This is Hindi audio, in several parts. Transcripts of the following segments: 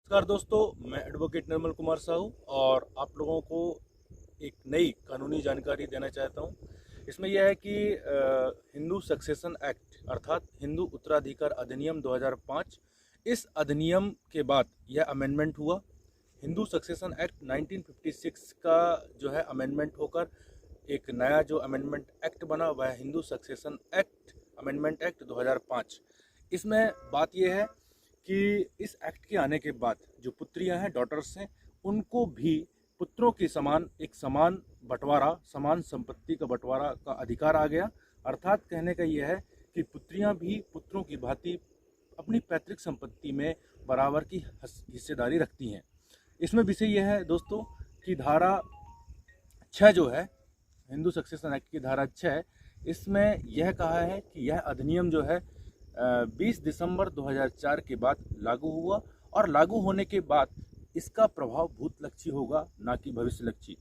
नमस्कार दोस्तों, मैं एडवोकेट निर्मल कुमार साहू और आप लोगों को एक नई कानूनी जानकारी देना चाहता हूं। इसमें यह है कि हिंदू सक्सेशन एक्ट अर्थात हिंदू उत्तराधिकार अधिनियम 2005, इस अधिनियम के बाद यह अमेंडमेंट हुआ। हिंदू सक्सेशन एक्ट 1956 का जो है अमेंडमेंट होकर एक नया जो अमेंडमेंट एक्ट बना वह Hindu succession act amendment act 2005। इसमें बात यह है कि इस एक्ट के आने के बाद जो पुत्रियां हैं, डॉटर्स हैं, उनको भी पुत्रों के समान एक समान बंटवारा, समान संपत्ति का बंटवारा का अधिकार आ गया। अर्थात कहने का यह है कि पुत्रियां भी पुत्रों की भांति अपनी पैतृक संपत्ति में बराबर की हिस्सेदारी रखती हैं। इसमें विषय यह है दोस्तों कि धारा 6 जो है हिंदू सक्सेशन एक्ट की धारा 6, इसमें यह कहा है कि यह अधिनियम जो है 20 दिसंबर 2004 के बाद लागू हुआ और लागू होने के बाद इसका प्रभाव भूतलक्षी होगा, ना कि भविष्यलक्षी।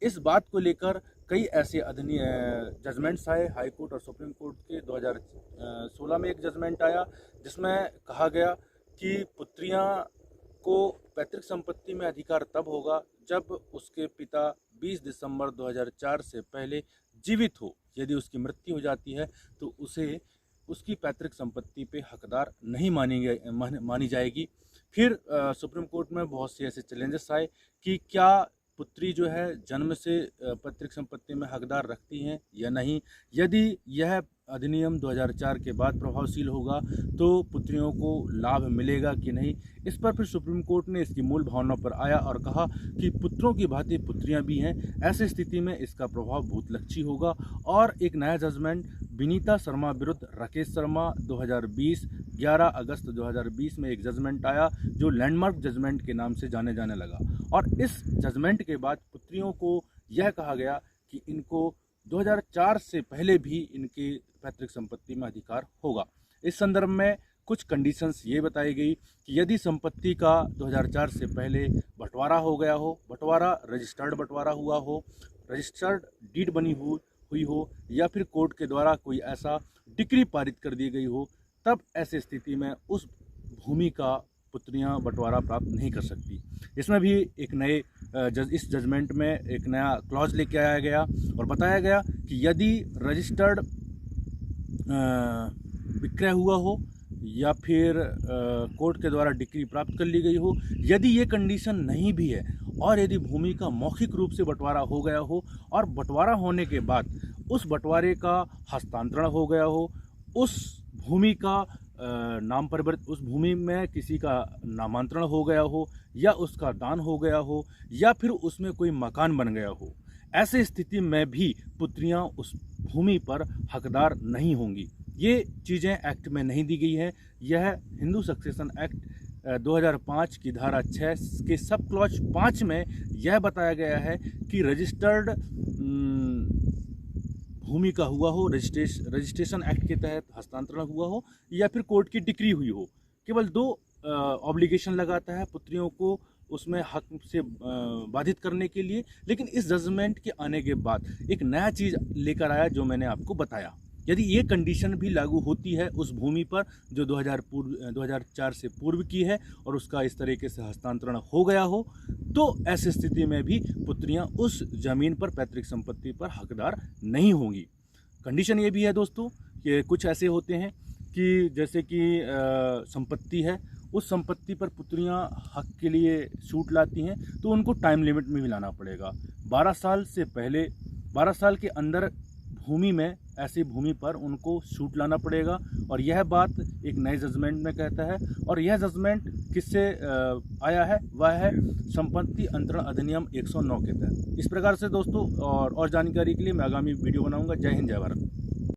इस बात को लेकर कई ऐसे जजमेंट्स आए हाई कोर्ट और सुप्रीम कोर्ट के। 2016 में एक जजमेंट आया जिसमें कहा गया कि पुत्रियां को पैतृक संपत्ति में अधिकार तब होगा जब उसके पिता 20 दिसंबर 2004 से पहले जीवित हो। यदि उसकी मृत्यु हो जाती है तो उसे उसकी पैतृक संपत्ति पे हकदार नहीं मानी जाएगी। फिर सुप्रीम कोर्ट में बहुत से ऐसे चैलेंजेस आए कि क्या पुत्री जो है जन्म से पैतृक संपत्ति में हकदार रखती हैं या नहीं। यदि यह अधिनियम 2004 के बाद प्रभावशील होगा तो पुत्रियों को लाभ मिलेगा कि नहीं। इस पर फिर सुप्रीम कोर्ट ने इसकी मूल भावना पर आया और कहा कि पुत्रों की भांति पुत्रियां भी हैं, ऐसी स्थिति में इसका प्रभाव भूतलक्षी होगा। और एक नया जजमेंट विनीता शर्मा विरुद्ध राकेश शर्मा 2020 11 अगस्त 2020 में एक जजमेंट आया जो लैंडमार्क जजमेंट के नाम से जाने जाने लगा। और इस जजमेंट के बाद पुत्रियों को यह कहा गया कि इनको 2004 से पहले भी इनके पैतृक संपत्ति में अधिकार होगा। इस संदर्भ में कुछ कंडीशंस ये बताई गई कि यदि संपत्ति का 2004 से पहले बंटवारा हो गया हो, बंटवारा रजिस्टर्ड बंटवारा हुआ हो, रजिस्टर्ड डीड बनी हुई हो या फिर कोर्ट के द्वारा कोई ऐसा डिक्री पारित कर दी गई हो, तब ऐसी स्थिति में उस भूमि का पुत्रियां बंटवारा प्राप्त नहीं कर सकती। इसमें भी एक नए इस जजमेंट में एक नया क्लॉज लेके आया गया और बताया गया कि यदि रजिस्टर्ड विक्रय हुआ हो या फिर कोर्ट के द्वारा डिक्री प्राप्त कर ली गई हो, यदि ये कंडीशन नहीं भी है और यदि भूमि का मौखिक रूप से बंटवारा हो गया हो और बंटवारा होने के बाद उस बंटवारे का हस्तांतरण हो गया हो, उस भूमि का नाम परिवर्तित, उस भूमि में किसी का नामांतरण हो गया हो या उसका दान हो गया हो या फिर उसमें कोई मकान बन गया हो, ऐसे स्थिति में भी पुत्रियां उस भूमि पर हकदार नहीं होंगी। ये चीज़ें एक्ट में नहीं दी गई हैं। यह हिंदू सक्सेशन एक्ट 2005 की धारा 6 के सब क्लॉज 5 में यह बताया गया है कि रजिस्टर्ड भूमि का हुआ हो, रजिस्ट्रेशन एक्ट के तहत हस्तांतरण हुआ हो या फिर कोर्ट की डिक्री हुई हो, केवल 2 ऑब्लिगेशन लगाता है पुत्रियों को उसमें हक से बाधित करने के लिए। लेकिन इस जजमेंट के आने के बाद एक नया चीज़ लेकर आया जो मैंने आपको बताया। यदि ये कंडीशन भी लागू होती है उस भूमि पर जो 2004 से पूर्व की है और उसका इस तरीके से हस्तांतरण हो गया हो, तो ऐसी स्थिति में भी पुत्रियां उस जमीन पर पैतृक संपत्ति पर हकदार नहीं होंगी। कंडीशन ये भी है दोस्तों कि कुछ ऐसे होते हैं कि जैसे कि संपत्ति है, उस संपत्ति पर पुत्रियां हक के लिए छूट लाती हैं तो उनको टाइम लिमिट में भी लाना पड़ेगा। 12 साल से पहले, 12 साल के अंदर भूमि में, ऐसी भूमि पर उनको छूट लाना पड़ेगा। और यह बात एक नए जजमेंट में कहता है। और यह जजमेंट किससे आया है? वह है संपत्ति अंतरण अधिनियम 109 के तहत। इस प्रकार से दोस्तों और जानकारी के लिए मैं आगामी वीडियो बनाऊंगा। जय हिंद, जय भारत।